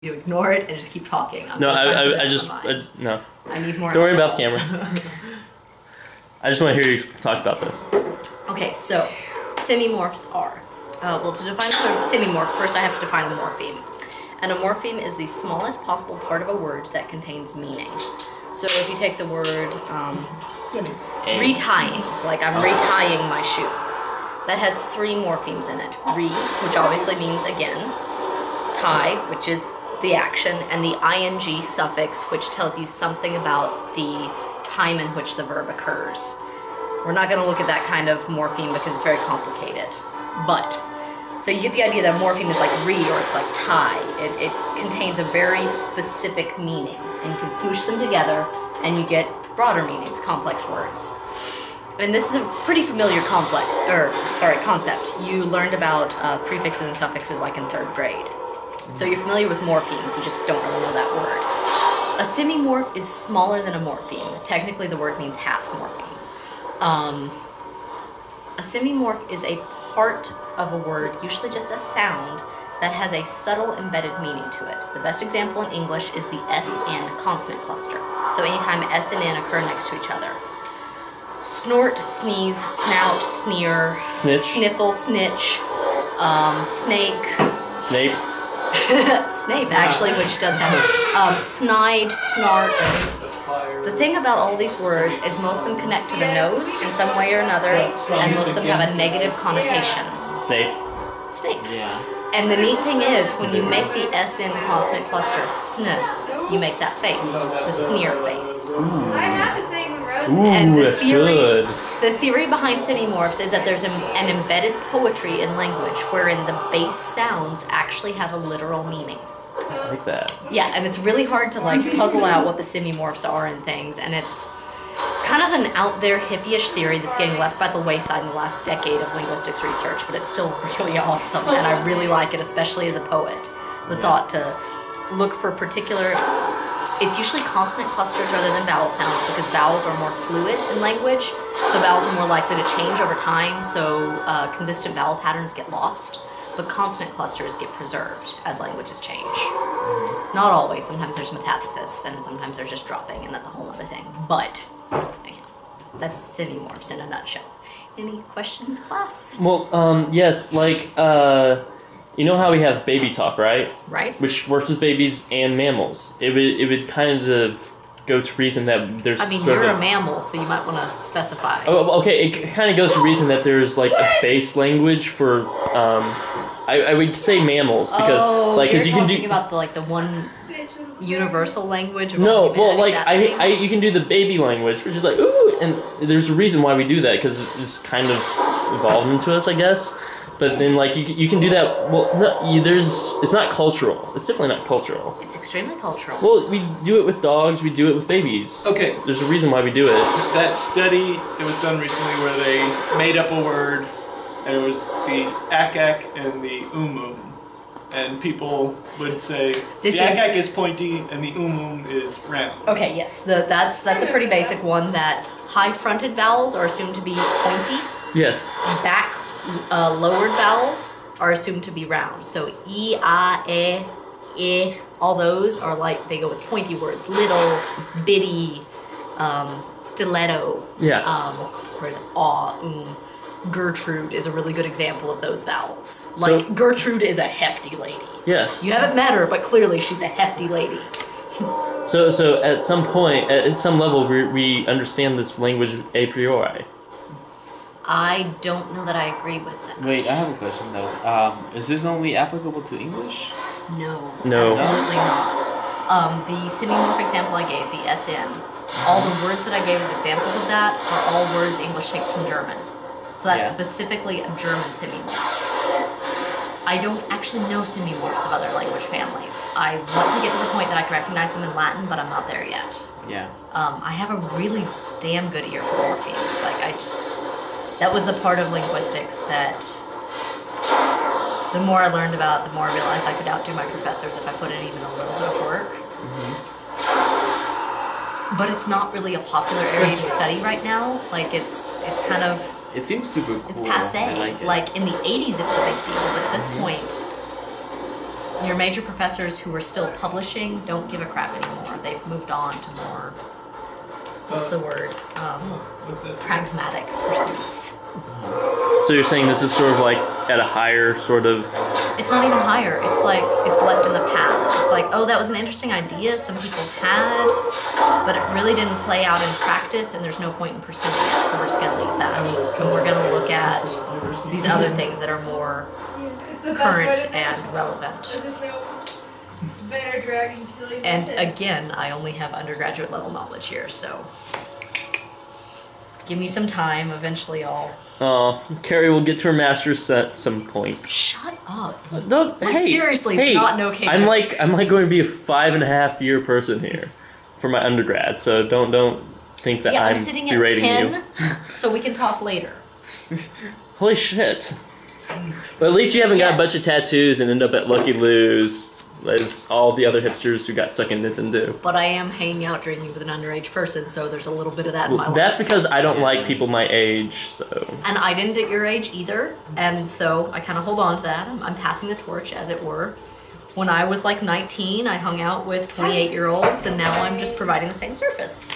to ignore it and just keep talking. No, I no. I need more. Don't worry about the camera. I just want to hear you talk about this. Okay, so semimorphs are, well, to define semimorph, first I have to define a morpheme. And a morpheme is the smallest possible part of a word that contains meaning. So if you take the word retying, like I'm retying my shoe, that has 3 morphemes in it. Re, which obviously means again, tie, which is the action, and the ing suffix, which tells you something about the time in which the verb occurs. We're not going to look at that kind of morpheme because it's very complicated. But, so you get the idea that morpheme is like re, or it's like tie. It contains a very specific meaning, and you can smoosh them together and you get broader meanings, complex words. And this is a pretty familiar concept. You learned about prefixes and suffixes like in 3rd grade. So you're familiar with morphemes, you just don't really know that word. A semimorph is smaller than a morpheme. Technically the word means half morpheme. A semimorph is a part of a word, usually just a sound, that has a subtle embedded meaning to it. The best example in English is the S-N consonant cluster. So anytime S and N occur next to each other. Snort, sneeze, snout, sneer, snitch, sniffle, snitch, snake. Snape. Snape, actually, which does have snide, snart. The thing about all these words is most of them connect to the nose in some way or another, and most of them have a negative connotation. Snape. Snape. Yeah. And the neat thing is, when you make the S-N consonant cluster sn, you make that face, the sneer face. I have a saying rose. And the that's theory, good. The theory behind semimorphs is that there's an embedded poetry in language wherein the base sounds actually have a literal meaning. I like that. Yeah, and it's really hard to like puzzle out what the semimorphs are and things, and it's kind of an out there hippie-ish theory that's getting left by the wayside in the last decade of linguistics research, but it's still really awesome, and I really like it, especially as a poet. The thought to look for particular, it's usually consonant clusters rather than vowel sounds because vowels are more fluid in language, so vowels are more likely to change over time, so consistent vowel patterns get lost, but consonant clusters get preserved as languages change. Not always, sometimes there's metathesis, and sometimes there's just dropping, and that's a whole other thing, but anyhow, that's semimorphs in a nutshell. Any questions, class? Well, yes, like, you know how we have baby talk, right? Right. Which works with babies and mammals. It would kind of go to reason that there's. I mean, sort you're of a mammal, so you might want to specify. Oh, okay. It kind of goes to reason that there's like a base language for. I would say mammals because because you can do about the one universal language. Of no, all well, like humanity, you can do the baby language, which is like ooh, and there's a reason why we do that because it's kind of evolved into us, I guess. But then, like, you can do that. Well, no, it's not cultural. It's definitely not cultural. It's extremely cultural. Well, we do it with dogs. We do it with babies. Okay. There's a reason why we do it. That study that was done recently where they made up a word, and it was the akak and the and people would say the akak is pointy and the is round. Okay, yes, that's a pretty basic one. That high-fronted vowels are assumed to be pointy. Yes. Back lowered vowels are assumed to be round. So e, a, e, all those are like, they go with pointy words. Little, bitty, stiletto. Yeah. Whereas Gertrude is a really good example of those vowels. Like, so, Gertrude is a hefty lady. Yes. You haven't met her, but clearly she's a hefty lady. So at some point, at some level, we understand this language a priori. I don't know that I agree with that. Wait, I have a question though. Is this only applicable to English? No. No. Absolutely not. The semimorph example I gave, the SN, all the words that I gave as examples of that are all words English takes from German. So that's specifically a German semimorph. I don't actually know semimorphs of other language families. I want to get to the point that I can recognize them in Latin, but I'm not there yet. Yeah. I have a really damn good ear for morphemes. Like, that was the part of linguistics that the more I learned about, the more I realized I could outdo my professors if I put in even a little bit of work. But it's not really a popular area to study right now. Like, it's kind of... It seems super cool. It's passé. I like it. Like, in the 80s it was a big deal, but at this point, your major professors who are still publishing don't give a crap anymore. They've moved on to more, what's the word? What's that? Pragmatic pursuits. So you're saying this is sort of like at a higher sort of... It's not even higher. It's like it's left in the past. It's like, oh, that was an interesting idea some people had, but it really didn't play out in practice, and there's no point in pursuing it. So we're just gonna leave that, and we're gonna look at these other things that are more It's the best way current to and finish. relevant. With this little bear dragon killing And method. again, I only have undergraduate level knowledge here, so give me some time. Eventually, I'll. Oh, Carrie will get to her master's at some point. Shut up. No, Like, hey, seriously, it's hey, not an okay I'm joke. like going to be a 5.5 year person here for my undergrad, so don't think that Yeah, I'm I'm sitting at berating 10, you. so we can talk later. Holy shit! But at least you haven't got a bunch of tattoos and end up at Lucky Lou's as all the other hipsters who got stuck in Nintendo. But I am hanging out drinking with an underage person, so there's a little bit of that in my Well, life. that's because I don't like people my age, so... And I didn't at your age either, and so I kind of hold on to that. I'm passing the torch, as it were. When I was like 19, I hung out with 28-year-olds, and now I'm just providing the same service.